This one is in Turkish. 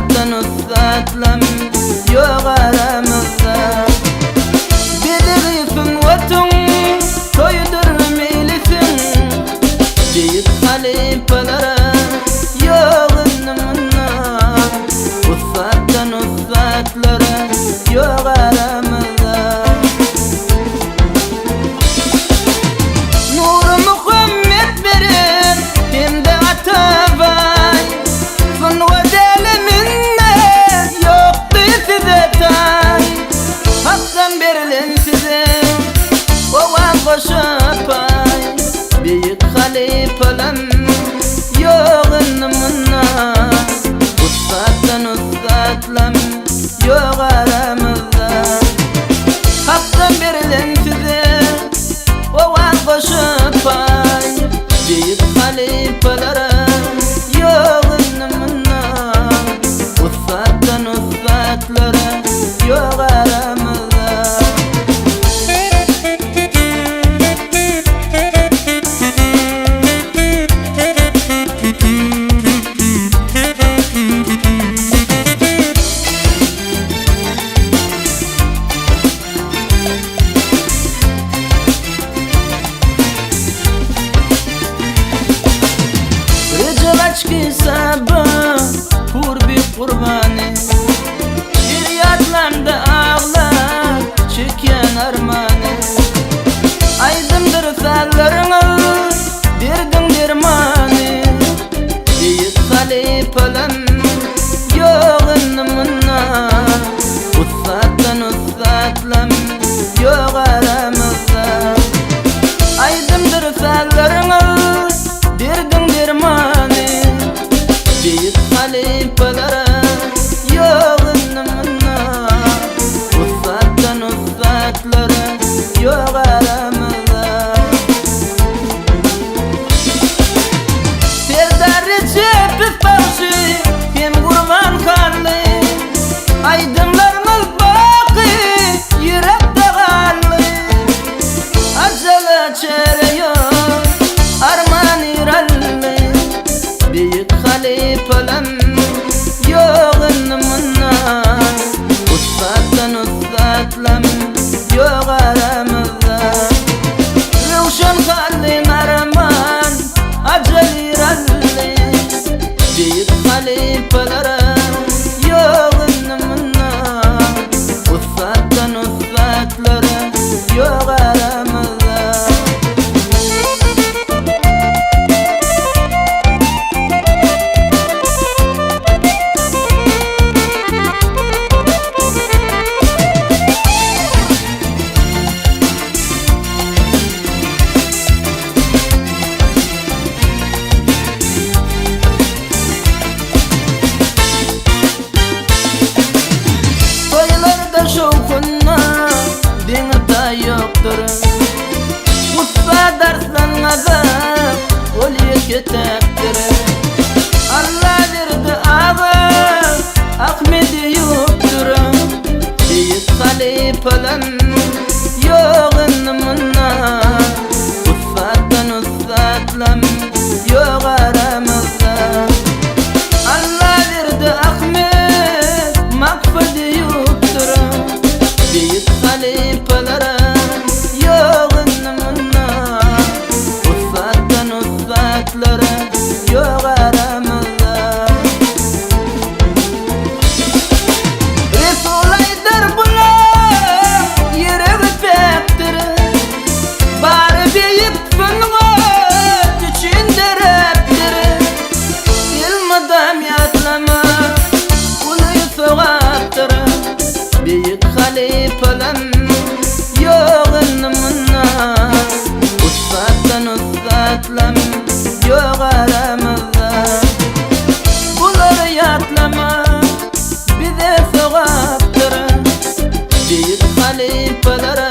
Ufattan usatlam yok aramızda. Bedirifin otun toydur meylisin. Büyük halifelere yok ınımına. Ufattan usatlara yok aramızda. Nur Muhammed verin hem de Atabay. Fın vadeli minne yoktu size tay. Haktan berilen size ovan koşup ay. Büyük halifelem yok ınımına. Ufattan usatlam yok aramızda. Haktan berilen size ovan koşup ay. Büyük halifelere yok ınımına. Ufattan usatlara yok aramızda. Açki sabah kurbi kurbanı. Bir yatlamda ağlar çeken armanı. Aydındır sallarını verdin dermanı. Büyük halifelem yok ınımına. Ufattan usatlam yok aramızda. Aydındır sallarını verdin dermanı. Büyük halifelere yok ınımına. Ufattan usatlara yok aramızda. Serdar Recep Fevzi hem kurban kanlı. Aydınlarımız baki yürekte kanlı. Acele çereyor arman iralli. Büyük halifelem yok ınımına. Ufattan usatlam yok aramızda. Ruşan kallin arman acel iralli. Büyük halifelere yok ınımına. Ufattan usatlara yok aramızda. Şovkunna beni da yoktur. Kutba derslen azap olye ketektir. Allah verdi ağa Ahmet'i yoktur. Büyük halifelem yok ınımına. Ufattan usatlam yok aramızda. Allah verdi Ahmet makfedi yoktur. Büyük halifelere yok ınımına. Ufattan usatlara yok aramızda. Resul Aydar bular yere öpektir. Bari büyük fıngat içinde reptir. İlmidam yatlama ulu soğaktır. Büyük halifelem yok ınımına. Ufattan usatlam yok aramızda. Bunları yatlama bize soğaktır. Büyük halifelere